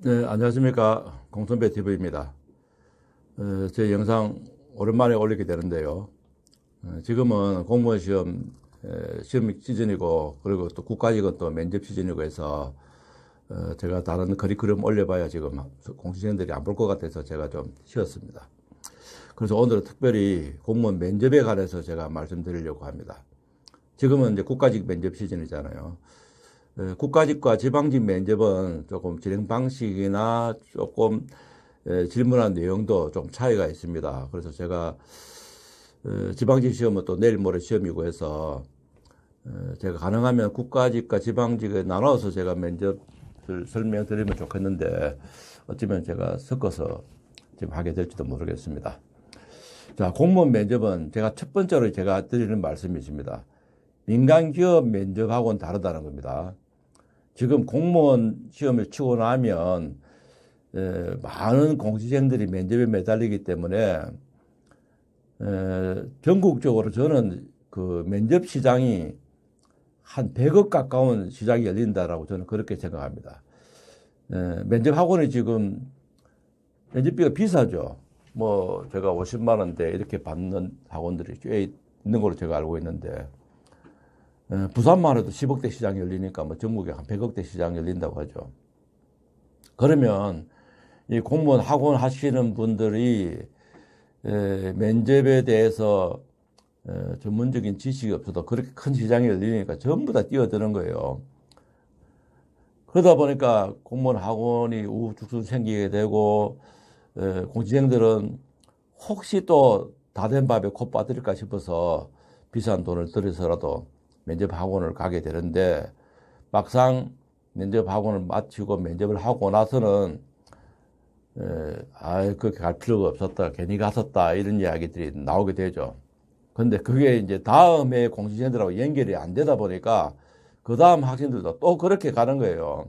네, 안녕하십니까. 공선배 TV입니다. 제 영상 오랜만에 올리게 되는데요. 지금은 공무원 시험, 시험 시즌이고, 그리고 또 국가직은 또 면접 시즌이고 해서, 제가 다른 커리큘럼 올려봐야 지금 공시생들이 안 볼 것 같아서 제가 좀 쉬었습니다. 그래서 오늘은 특별히 공무원 면접에 관해서 제가 말씀드리려고 합니다. 지금은 이제 국가직 면접 시즌이잖아요. 국가직과 지방직 면접은 조금 진행 방식이나 조금 질문한 내용도 좀 차이가 있습니다. 그래서 제가 지방직 시험은 또 내일 모레 시험이고 해서 제가 가능하면 국가직과 지방직을 나눠서 제가 면접을 설명드리면 좋겠는데 어쩌면 제가 섞어서 지금 하게 될지도 모르겠습니다. 자, 공무원 면접은 제가 첫 번째로 제가 드리는 말씀이 있습니다. 민간기업 면접하고는 다르다는 겁니다. 지금 공무원 시험을 치고 나면 많은 공시생들이 면접에 매달리기 때문에 전국적으로 저는 그 면접 시장이 한 100억 가까운 시장이 열린다라고 저는 그렇게 생각합니다. 면접 학원이 지금 면접비가 비싸죠. 뭐 제가 50만 원대 이렇게 받는 학원들이 꽤 있는 걸로 제가 알고 있는데 부산만 해도 10억대 시장이 열리니까 뭐 전국에 한 100억대 시장이 열린다고 하죠. 그러면 이 공무원 학원 하시는 분들이 면접에 대해서 전문적인 지식이 없어도 그렇게 큰 시장이 열리니까 전부 다 뛰어드는 거예요. 그러다 보니까 공무원 학원이 우후죽순 생기게 되고 공시생들은 혹시 또 다 된 밥에 코 빠뜨릴까 싶어서 비싼 돈을 들여서라도 면접 학원을 가게 되는데 막상 면접 학원을 마치고 면접을 하고 나서는 그렇게 갈 필요가 없었다, 괜히 갔었다 이런 이야기들이 나오게 되죠. 근데 그게 이제 다음에 공시생들하고 연결이 안 되다 보니까 그 다음 학생들도 또 그렇게 가는 거예요.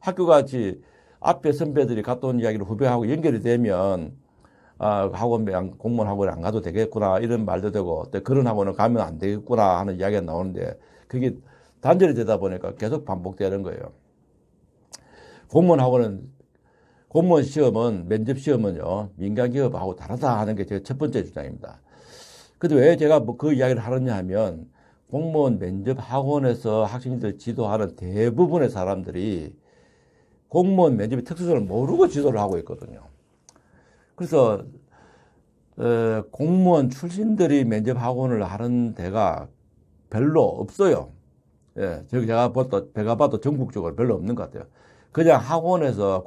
학교같이 앞에 선배들이 갔다 온 이야기를 후배하고 연결이 되면 공무원 학원에 안 가도 되겠구나 이런 말도 되고 또 그런 학원을 가면 안 되겠구나 하는 이야기가 나오는데 그게 단절이 되다 보니까 계속 반복되는 거예요. 공무원 시험은 면접 시험은요 민간 기업하고 다르다 하는 게 제 첫 번째 주장입니다. 근데 왜 제가 뭐 그 이야기를 하느냐 하면 공무원 면접 학원에서 학생들 지도하는 대부분의 사람들이 공무원 면접의 특수성을 모르고 지도를 하고 있거든요. 그래서 공무원 출신들이 면접 학원을 하는 데가 별로 없어요. 예, 제가 봐도 전국적으로 별로 없는 것 같아요. 그냥 학원에서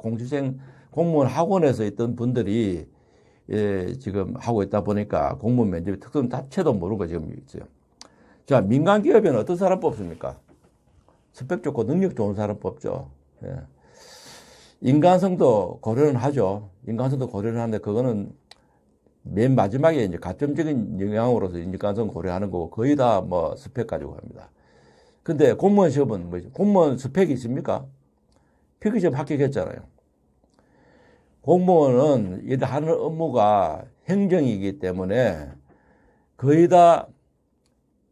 공무원 학원에서 있던 분들이 지금 하고 있다 보니까 공무원 면접의 특성 자체도 모르고 지금 있어요. 자, 민간 기업에는 어떤 사람 뽑습니까? 스펙 좋고 능력 좋은 사람 뽑죠. 예. 인간성도 고려는 하죠. 인간성도 고려는 하는데 그거는 맨 마지막에 이제 가점적인 영향으로서 인간성 고려하는 거고 거의 다 뭐 스펙 가지고 합니다. 근데 공무원 시험은 뭐죠? 공무원 스펙이 있습니까? 필기시험 합격했잖아요. 공무원은 하는 업무가 행정이기 때문에 거의 다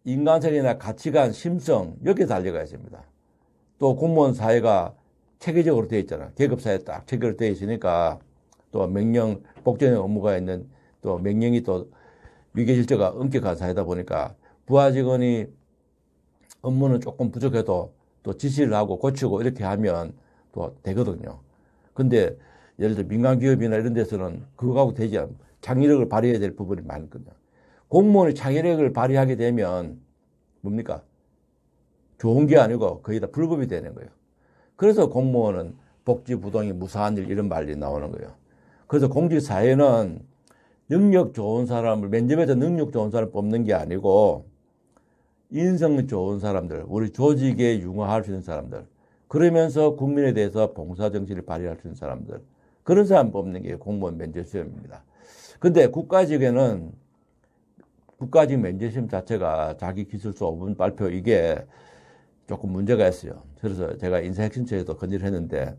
인간성이나 가치관, 심성 여기에 달려가 있습니다. 또 공무원 사회가 체계적으로 되어 있잖아요. 계급사회에 딱 체계로 되어 있으니까 또 명령, 복종의 업무가 있는 또 명령이 또 위계질서가 엄격한 사회다 보니까 부하 직원이 업무는 조금 부족해도 또 지시를 하고 고치고 이렇게 하면 또 되거든요. 근데 예를 들어 민간기업이나 이런 데서는 그거하고 되지 않아요. 창의력을 발휘해야 될 부분이 많거든요. 공무원이 창의력을 발휘하게 되면 뭡니까? 좋은 게 아니고 거의 다 불법이 되는 거예요. 그래서 공무원은 복지, 부동의 무사한 일 이런 말이 나오는 거예요. 그래서 공직사회는 능력 좋은 사람을 면접에서 능력 좋은 사람을 뽑는 게 아니고 인성 좋은 사람들, 우리 조직에 융화할 수 있는 사람들, 그러면서 국민에 대해서 봉사정신을 발휘할 수 있는 사람들, 그런 사람 뽑는 게 공무원 면접시험입니다. 근데 국가직에는 국가직 면접시험 자체가 자기 기술서 5분 발표 이게 조금 문제가 있어요. 그래서 제가 인사혁신처에도 건의를 했는데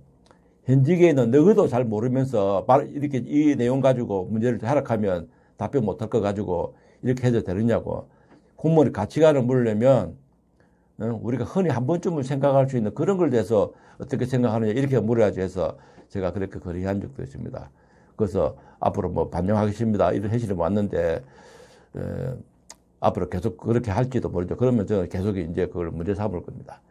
현직에 있는 너희도 잘 모르면서 이렇게 이 내용 가지고 문제를 하락하면 답변 못할 거 가지고 이렇게 해도 되느냐고. 공무원이 가치관을 물으려면 우리가 흔히 한 번쯤은 생각할 수 있는 그런 걸 대해서 어떻게 생각하느냐 이렇게 물어야지 해서 제가 그렇게 거래한 적도 있습니다. 그래서 앞으로 뭐 반영하겠습니다 이런 회신이 왔는데 앞으로 계속 그렇게 할지도 모르죠. 그러면 저는 계속 이제 그걸 문제 삼을 겁니다.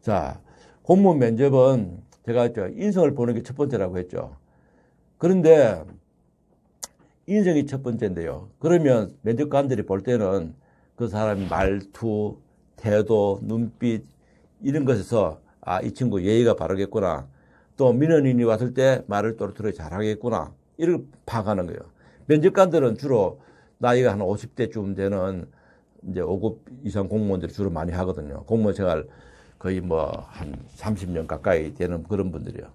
자, 공무원 면접은 제가 했죠. 인성을 보는 게 첫 번째라고 했죠. 그런데 인성이 첫 번째인데요. 그러면 면접관들이 볼 때는 그 사람의 말투, 태도, 눈빛 이런 것에서 아, 이 친구 예의가 바르겠구나. 또 민원인이 왔을 때 말을 또렷하게 잘하겠구나. 이걸 파악하는 거예요. 면접관들은 주로 나이가 한 50대쯤 되는 이제 5급 이상 공무원들이 주로 많이 하거든요. 공무원 생활 거의 뭐 한 30년 가까이 되는 그런 분들이요.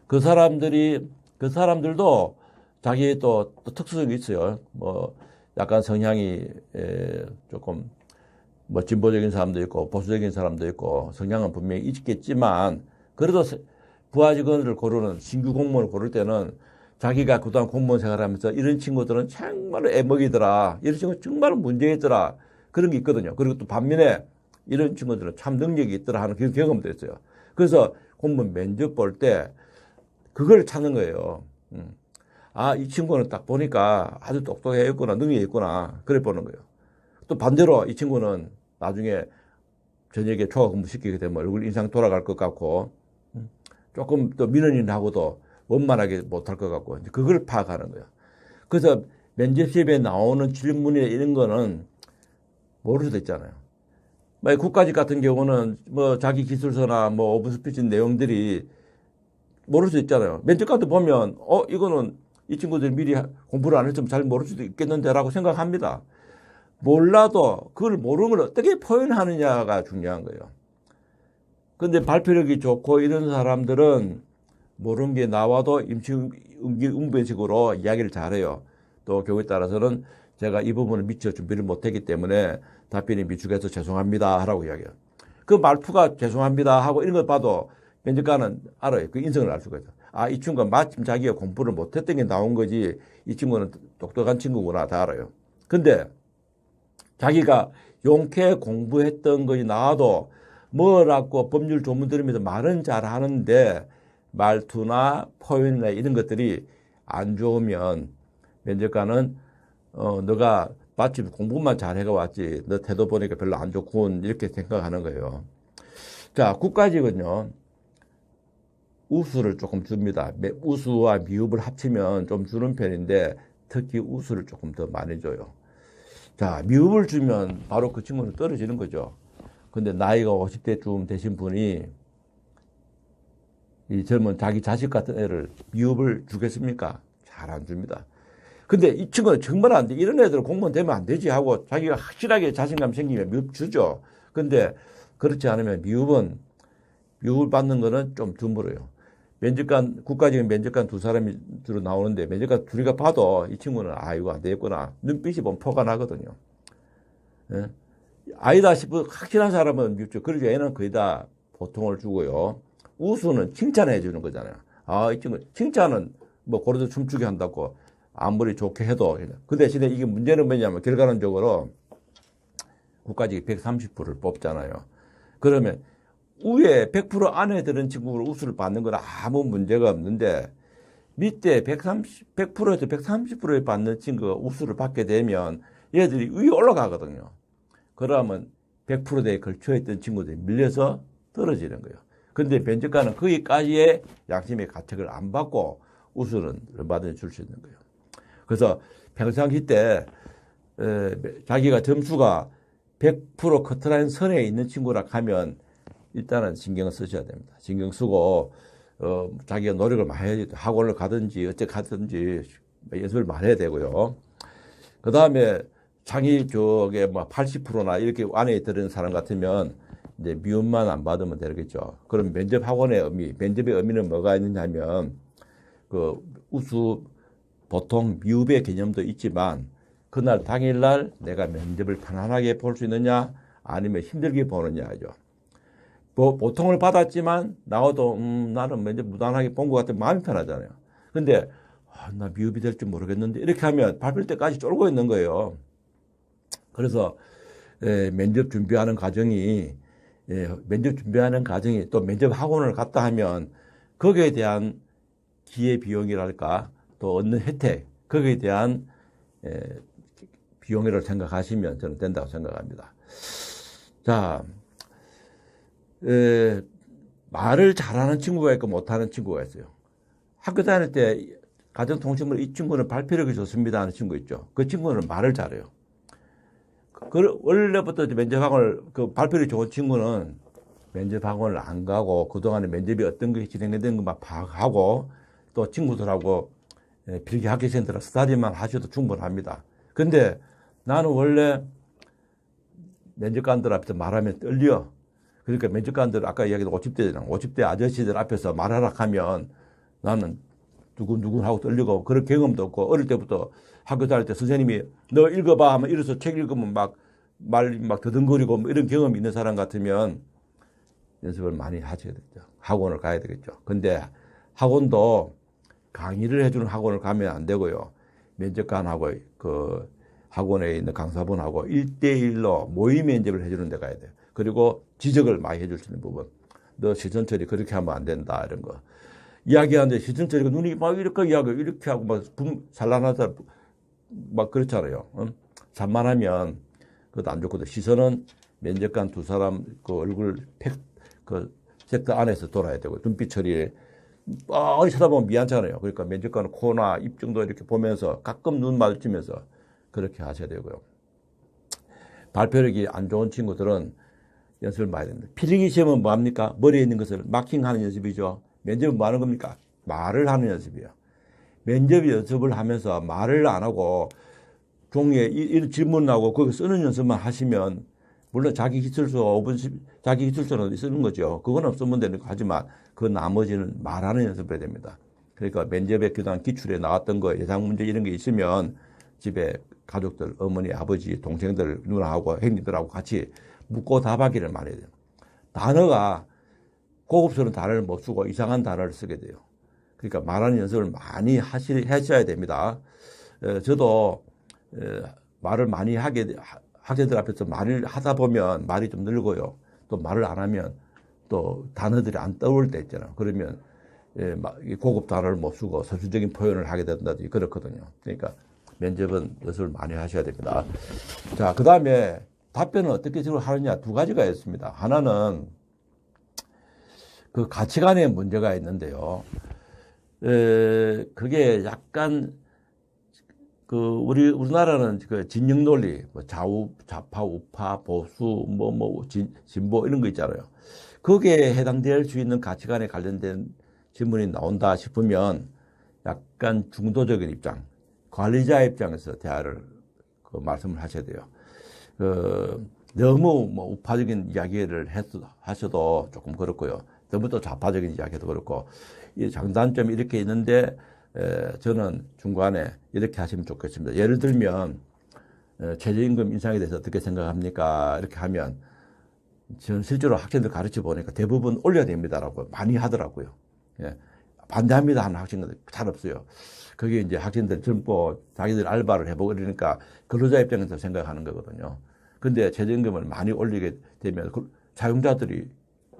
그 사람들도 자기 또 특수성이 있어요. 뭐 약간 성향이 조금 뭐 진보적인 사람도 있고 보수적인 사람도 있고 성향은 분명히 있겠지만 그래도 부하 직원을 고르는 신규 공무원을 고를 때는 자기가 그동안 공무원 생활하면서 이런 친구들은 정말 애먹이더라. 이런 친구 정말 문제있더라. 그런 게 있거든요. 그리고 또 반면에 이런 친구들은 참 능력이 있더라 하는 그런 경험도 있어요. 그래서 공무원 면접 볼 때 그걸 찾는 거예요. 아, 이 친구는 딱 보니까 아주 똑똑해 있구나, 능력이 있구나. 그래 보는 거예요. 또 반대로 이 친구는 나중에 저녁에 초과 근무 시키게 되면 얼굴 인상 돌아갈 것 같고 조금 또 민원인하고도 원만하게 못할 것 같고 이제 그걸 파악하는 거예요. 그래서 면접 시험에 나오는 질문이나 이런 거는 모를 수도 있잖아요. 국가직 같은 경우는 뭐 자기 기술서나 뭐 오픈 스피치 내용들이 모를 수 있잖아요. 면접관도 보면 이거는 이 친구들이 미리 공부를 안 했으면 잘 모를 수도 있겠는데라고 생각합니다. 몰라도 그걸 모르는 걸 어떻게 표현하느냐가 중요한 거예요. 근데 발표력이 좋고 이런 사람들은 모르는 게 나와도 임시응변식으로 이야기를 잘해요. 또 경우에 따라서는 제가 이 부분을 미처 준비를 못했기 때문에 답변이 미축해서 죄송합니다 하라고 이야기해요. 그 말투가 죄송합니다 하고 이런 걸 봐도 면접관은 알아요. 그 인성을 알 수가 있어요. 아, 이 친구가 마침 자기가 공부를 못했던 게 나온 거지 이 친구는 똑똑한 친구구나 다 알아요. 근데 자기가 용케 공부했던 것이 나와도 뭐라고 법률 조문 들으면서 말은 잘하는데 말투나 표현이나 이런 것들이 안 좋으면 면접관은 너가 마침 공부만 잘해가 왔지 너 태도 보니까 별로 안 좋군 이렇게 생각하는 거예요. 자, 국가직은요 우수를 조금 줍니다. 우수와 미흡을 합치면 좀 주는 편인데 특히 우수를 조금 더 많이 줘요. 자, 미흡을 주면 바로 그 친구는 떨어지는 거죠. 근데 나이가 50대쯤 되신 분이 이 젊은 자기 자식 같은 애를 미흡을 주겠습니까? 잘 안 줍니다. 근데 이 친구는 정말 안 돼. 이런 애들은 공무원 되면 안 되지 하고 자기가 확실하게 자신감 생기면 미흡 주죠. 근데 그렇지 않으면 미흡을 받는 거는 좀 드물어요. 면접관, 국가적인 면접관 두 사람이 주로 나오는데 면접관 둘이가 봐도 이 친구는 아, 이거 안 되겠구나. 눈빛이 보면 포가 나거든요. 예? 아니다 싶어 확실한 사람은 뮤죠. 그러죠. 얘는 거의 다 보통을 주고요. 우수는 칭찬해 주는 거잖아요. 아, 이 친구 칭찬은 뭐 고래도 춤추게 한다고 아무리 좋게 해도 그 대신에 이게 문제는 뭐냐면 결과론적으로 국가직이 130%를 뽑잖아요. 그러면 위에 100% 안에 드는 친구를 우수를 받는 건 아무 문제가 없는데 밑에 100%에서 130%에 받는 친구가 우수를 받게 되면 얘들이 위에 올라가거든요. 그러면 100%대에 걸쳐있던 친구들이 밀려서 떨어지는 거예요. 근데 면접관은 거기까지의 양심의 가책을 안 받고 우수는 얼마든지 줄 수 있는 거예요. 그래서 평상시 때 자기가 점수가 100% 커트라인 선에 있는 친구라 하면 일단은 신경을 쓰셔야 됩니다. 신경 쓰고 자기가 노력을 많이 해야지 학원을 가든지 어째 가든지 연습을 많이 해야 되고요. 그 다음에 창의 쪽에 뭐 80%나 이렇게 안에 들은 사람 같으면 이제 미움만 안 받으면 되겠죠. 그럼 면접 학원의 의미, 면접의 의미는 뭐가 있느냐면 그 우수 보통 미흡의 개념도 있지만 그날 당일날 내가 면접을 편안하게 볼 수 있느냐 아니면 힘들게 보느냐죠. 뭐 보통을 받았지만 나와도 나는 면접 무난하게 본 것 같아 마음이 편하잖아요. 근데 나 미흡이 될지 모르겠는데 이렇게 하면 발표 때까지 쫄고 있는 거예요. 그래서 면접 준비하는 과정이 면접 준비하는 과정이 또 면접 학원을 갔다 하면 거기에 대한 기회 비용이랄까 또 얻는 혜택 거기에 대한 비용이라고 생각하시면 저는 된다고 생각합니다. 자, 말을 잘하는 친구가 있고 못하는 친구가 있어요. 학교 다닐 때 가정통신문 이 친구는 발표력이 좋습니다 하는 친구 있죠. 그 친구는 말을 잘해요. 원래부터 면접학원을 발표력이 좋은 친구는 면접학원을 안 가고 그동안에 면접이 어떤 게 진행된 것만 파악하고 또 친구들하고 필기 학교생들하고 스터디만 하셔도 충분합니다. 근데 나는 원래 면접관들 앞에서 말하면 떨려. 그러니까 면접관들 아까 이야기한 50대 아저씨들 앞에서 말하라 하면 나는 두근두근 하고 떨리고 그런 경험도 없고 어릴 때부터 학교 다닐 때 선생님이 너 읽어봐 하면 이래서 책 읽으면 막 더듬거리고 뭐 이런 경험이 있는 사람 같으면 연습을 많이 하셔야 되죠. 학원을 가야 되겠죠. 근데 학원도 강의를 해주는 학원을 가면 안 되고요. 면접관하고 그 학원에 있는 강사분하고 1대1로 모의 면접을 해주는 데 가야 돼요. 그리고 지적을 많이 해줄 수 있는 부분. 너 시선 처리 그렇게 하면 안 된다 이런 거. 이야기하는데 시선 처리가 눈이 막 이렇게 이야기하고 이렇게 하고 막 산란하다 막 그렇잖아요. 산만하면 그것도 안 좋거든. 시선은 면접관 두 사람 그 얼굴 그 섹터 안에서 돌아야 되고 눈빛 처리에 뻔히 쳐다보면 미안찮아요. 그러니까 면접관은 코나 입 정도 이렇게 보면서 가끔 눈 마주치면서 그렇게 하셔야 되고요. 발표력이 안 좋은 친구들은 연습을 많이 합니다. 필기 시험은 뭐합니까? 머리에 있는 것을 마킹하는 연습이죠. 면접은 뭐 하는 겁니까? 말을 하는 연습이에요. 면접 연습을 하면서 말을 안 하고 종이에 이런 질문 나오고 거기 쓰는 연습만 하시면 물론 자기 기출서 5분 자기 기출서는 쓰는 거죠. 그거는 쓰면 되는 거 하지만 그 나머지는 말하는 연습을 해야 됩니다. 그러니까 면접에 그동안 기출에 나왔던 거 예상 문제 이런 게 있으면 집에 가족들 어머니 아버지 동생들 누나하고 형님들하고 같이 묻고 답하기를 많이 해야 돼요. 단어가 고급스러운 단어를 못 쓰고 이상한 단어를 쓰게 돼요. 그러니까 말하는 연습을 많이 하셔야 됩니다. 저도 말을 많이 학생들 앞에서 말을 하다 보면 말이 좀 늘고요. 또 말을 안 하면 또 단어들이 안 떠올 때 있잖아요. 그러면 고급 단어를 못 쓰고 서술적인 표현을 하게 된다든지 그렇거든요. 그러니까 면접은 연습을 많이 하셔야 됩니다. 자, 그 다음에 답변은 어떻게 하느냐 두 가지가 있습니다. 하나는 그 가치관의 문제가 있는데요. 그게 약간 우리나라는 그 진영 논리, 뭐 좌파, 우파, 보수, 진보 이런 거 있잖아요. 거기에 해당될 수 있는 가치관에 관련된 질문이 나온다 싶으면 약간 중도적인 입장, 관리자 입장에서 대화를 말씀을 하셔야 돼요. 너무 우파적인 이야기를 하셔도 조금 그렇고요. 너무 또 좌파적인 이야기도 그렇고, 이 장단점이 이렇게 있는데, 저는 중간에 이렇게 하시면 좋겠습니다. 예를 들면, 최저임금 인상에 대해서 어떻게 생각합니까? 이렇게 하면, 저는 실제로 학생들 가르쳐 보니까 대부분 올려야 됩니다라고 많이 하더라고요. 예. 반대합니다 하는 학생들 잘 없어요. 그게 이제 학생들 젊고 자기들 알바를 해보고 그러니까 근로자 입장에서 생각하는 거거든요. 근데 최저임금을 많이 올리게 되면 사용자들이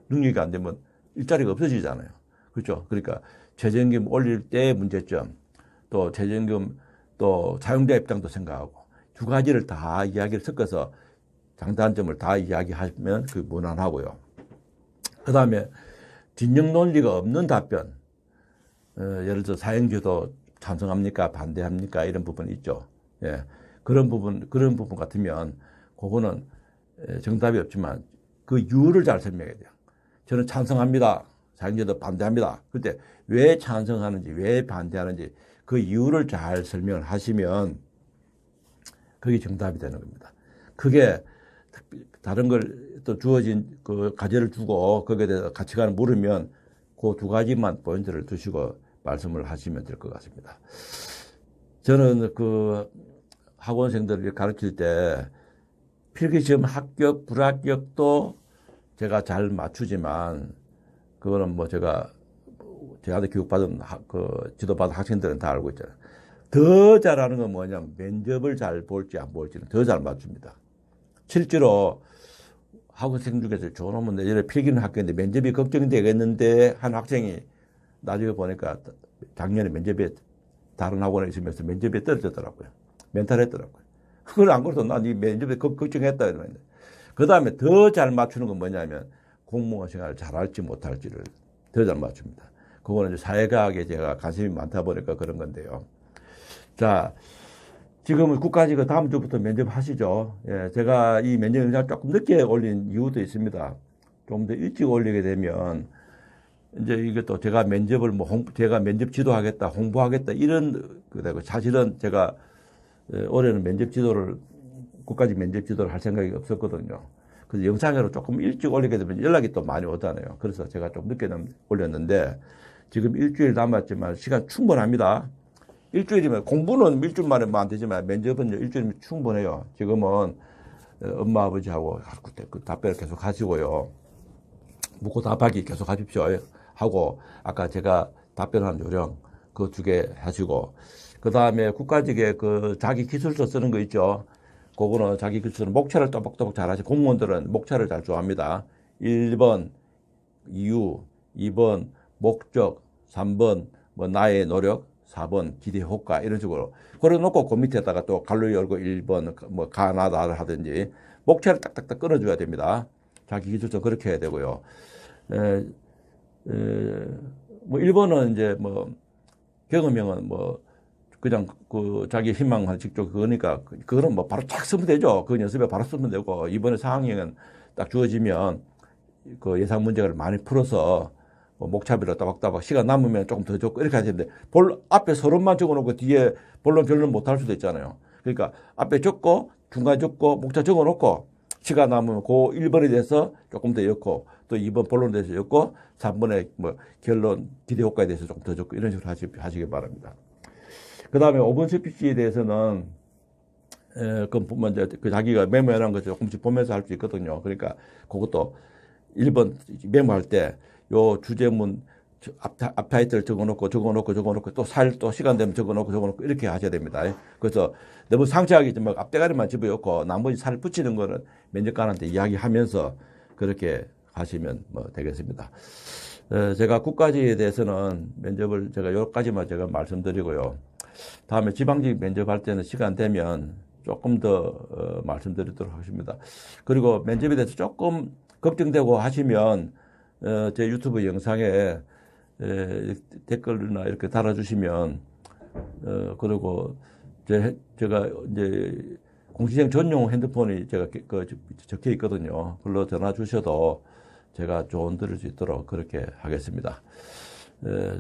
능력이 안 되면 일자리가 없어지잖아요. 그렇죠? 그러니까 최저임금 올릴 때의 문제점, 또 최저임금 또 사용자 입장도 생각하고 두 가지를 다 이야기를 섞어서 장단점을 다 이야기하면 그 무난하고요. 그 다음에 진영 논리가 없는 답변, 예를 들어 사형제도 찬성합니까? 반대합니까? 이런 부분이 있죠. 예. 그런 부분 같으면 그거는 정답이 없지만 그 이유를 잘 설명해야 돼요. 저는 찬성합니다. 사형제도 반대합니다. 그때 왜 찬성하는지, 왜 반대하는지 그 이유를 잘 설명을 하시면 그게 정답이 되는 겁니다. 그게 다른 걸 또 주어진 그 과제를 주고 거기에 대해서 가치관을 물으면 그 두 가지만 포인트를 두시고 말씀을 하시면 될 것 같습니다. 저는 그 학원생들을 가르칠 때 필기시험 합격, 불합격도 제가 잘 맞추지만 그거는 뭐 제한테 교육받은 지도받은 학생들은 다 알고 있잖아요. 더 잘하는 건 뭐냐면 면접을 잘 볼지 안 볼지는 더 잘 맞춥니다. 실제로 학생 중에서 좋은 놈은 내년에 필기는 학교인데 면접이 걱정되겠는데 한 학생이 나중에 보니까 작년에 면접에 다른 학원에 있으면서 면접에 떨어졌더라고요. 멘탈했더라고요. 그걸 안 그래도 난 이 면접에 걱정했다 이러는데 그 다음에 더 잘 맞추는 건 뭐냐면 공무원 생활을 잘할지 못할지를 더 잘 맞춥니다. 그거는 이제 사회과학에 제가 관심이 많다 보니까 그런 건데요. 자, 지금은 국가직은 다음 주부터 면접하시죠. 예, 제가 이 면접 영상 조금 늦게 올린 이유도 있습니다. 좀 더 일찍 올리게 되면 이제 이것도 제가 면접을 제가 면접 지도하겠다, 홍보하겠다 이런 그되고 사실은 제가 올해는 면접 지도를 국가직 면접 지도를 할 생각이 없었거든요. 그래서 영상으로 조금 일찍 올리게 되면 연락이 또 많이 오잖아요. 그래서 제가 좀 늦게 올렸는데 지금 일주일 남았지만 시간 충분합니다. 일주일이면 공부는 일주일 만에 안 되지만 면접은 일주일이면 충분해요. 지금은 엄마 아버지하고 그 답변을 계속 하시고요. 묻고 답하기 계속 하십시오 하고 아까 제가 답변한 요령 그 2개 하시고 그 다음에 국가직에 그 자기 기술서 쓰는 거 있죠. 그거는 자기 기술은 목차를 또박또박 잘 하시. 공무원들은 목차를 잘 좋아합니다. 1번 이유, 2번 목적, 3번 뭐 나의 노력, 4번 기대 효과 이런 식으로 걸어놓고 그 밑에다가 또 갈로 열고 1번 뭐 가나다를 하든지 목차를 딱딱딱 끊어줘야 됩니다. 자기 기술서 그렇게 해야 되고요. 뭐 1번은 이제 뭐 경험형은 뭐 그냥 그 자기 희망을 직접 그거니까 그거는 뭐 바로 딱 쓰면 되죠. 그 연습에 바로 쓰면 되고 이번에 상황형은 딱 주어지면 그 예상 문제를 많이 풀어서 뭐 목차비로 따박따박 시간 남으면 조금 더 적고 이렇게 하시는데 앞에 서론만 적어놓고 뒤에 본론 결론 못 할 수도 있잖아요. 그러니까 앞에 적고 중간에 적고 목차 적어놓고 시간 남으면 그 1번에 대해서 조금 더 엮고 또 2번 본론에 대해서 엮고 3번에 뭐 결론 기대 효과에 대해서 조금 더 적고 이런 식으로 하시기 바랍니다. 그 다음에 5번 스피치에 대해서는 그 자기가 메모해놓은 거 조금씩 보면서 할 수 있거든요. 그러니까 그것도 1번 메모할 때 요 주제문 앞 타이틀 적어놓고 또 시간 되면 적어놓고 이렇게 하셔야 됩니다. 그래서 너무 상세하게 좀 앞대가리만 집어넣고 나머지 살 붙이는 거는 면접관한테 이야기하면서 그렇게 하시면 뭐 되겠습니다. 제가 국가직에 대해서는 면접을 제가 여기까지만 제가 말씀드리고요. 다음에 지방직 면접할 때는 시간 되면 조금 더 말씀드리도록 하겠습니다. 그리고 면접에 대해서 조금 걱정되고 하시면 제 유튜브 영상에 댓글이나 이렇게 달아주시면 그리고 제가 이제 공시생 전용 핸드폰이 제가 적혀 있거든요. 그걸로 전화 주셔도 제가 조언 드릴 수 있도록 그렇게 하겠습니다.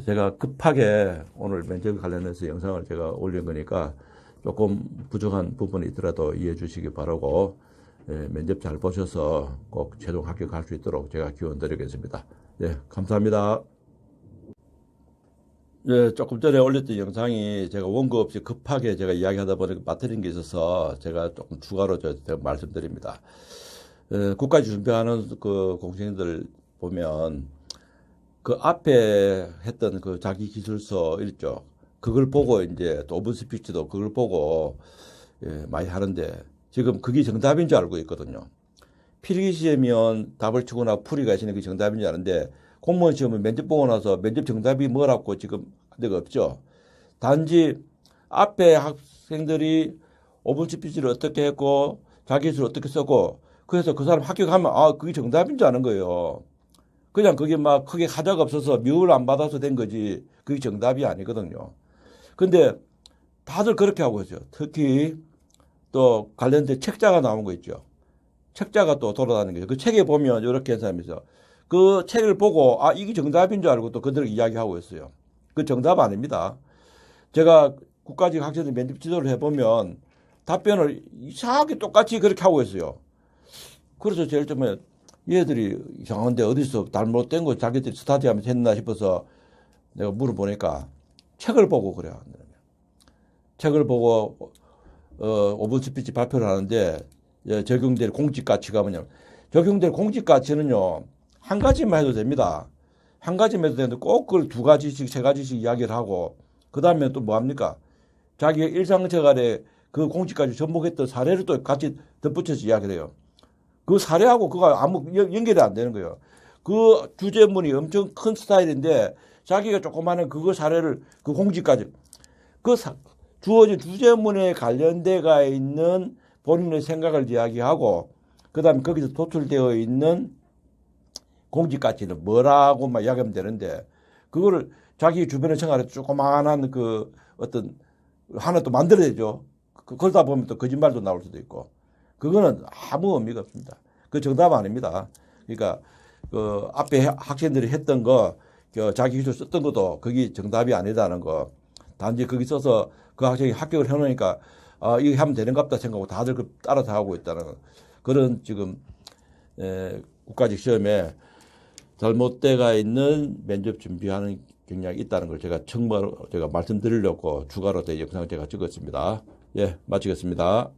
제가 급하게 오늘 면접 관련해서 영상을 제가 올린 거니까 조금 부족한 부분이 있더라도 이해해 주시기 바라고 면접 잘 보셔서 꼭 최종 합격할 수 있도록 제가 기원 드리겠습니다. 예, 감사합니다. 예, 조금 전에 올렸던 영상이 제가 원고 없이 급하게 제가 이야기하다 보니까 빠뜨린 게 있어서 제가 조금 추가로 제가 말씀드립니다. 국가직 준비하는 그 공시생들 보면 그 앞에 했던 그 자기 기술서 있죠. 그걸 보고 이제 또 오픈 스피치도 그걸 보고 많이 하는데 지금 그게 정답인 줄 알고 있거든요. 필기 시험이면 답을 치거나 풀이가 있으니 그게 정답인 줄 아는데 공무원 시험은 면접 보고 나서 면접 정답이 뭐라고 지금 데가 없죠. 단지 앞에 학생들이 오픈 스피치를 어떻게 했고 자기 기술을 어떻게 썼고 그래서 그 사람 합격하면 그게 정답인 줄 아는 거예요. 그냥 그게 막 크게 하자가 없어서 미움을 안 받아서 된 거지 그게 정답이 아니거든요. 근데 다들 그렇게 하고 있어요. 특히 또 관련된 책자가 나온 거 있죠. 책자가 또 돌아다니는 거죠. 그 책에 보면 이렇게 해서 하면서 그 책을 보고 이게 정답인 줄 알고 또 그들에게 이야기하고 있어요. 그 정답 아닙니다. 제가 국가직 학생들 면접 지도를 해보면 답변을 이상하게 똑같이 그렇게 하고 있어요. 그래서 제일 처음에 얘들이 이상한데 어디서 잘못된 거 자기들이 스타디하면서 했나 싶어서 내가 물어보니까 책을 보고 그래요. 책을 보고 오픈 스피치 발표를 하는데 적용될 공직 가치가 뭐냐면 적용될 공직 가치는요 한 가지만 해도 됩니다. 한 가지만 해도 되는데 꼭 그걸 2가지씩 3가지씩 이야기를 하고 그 다음에 또 뭐합니까? 자기의 일상생활에 그 공직까지 접목했던 사례를 또 같이 덧붙여서 이야기를 해요. 그 사례하고 그거 아무 연결이 안 되는 거예요. 그 주제문이 엄청 큰 스타일인데 자기가 조그마한 그거 사례를 그 공지까지 주어진 주제문에 관련돼가 있는 본인의 생각을 이야기하고 그다음에 거기서 도출되어 있는 공지까지는 뭐라고 막 이야기하면 되는데 그거를 자기 주변의 생활에 조그마한 그 어떤 하나 또 만들어야죠. 그러다 보면 또 거짓말도 나올 수도 있고 그거는 아무 의미가 없습니다. 그 정답 아닙니다. 그러니까 그 앞에 학생들이 했던 거 자기 기술 썼던 것도 그게 정답이 아니다는 거 단지 거기 써서 그 학생이 합격을 해놓으니까 이거 하면 되는갑다 생각하고 다들 그 따라서 하고 있다는 그런 지금 국가직 시험에 잘못돼가 있는 면접 준비하는 경향이 있다는 걸 제가 정말 제가 말씀드리려고 추가로 영상을 제가 찍었습니다. 예, 마치겠습니다.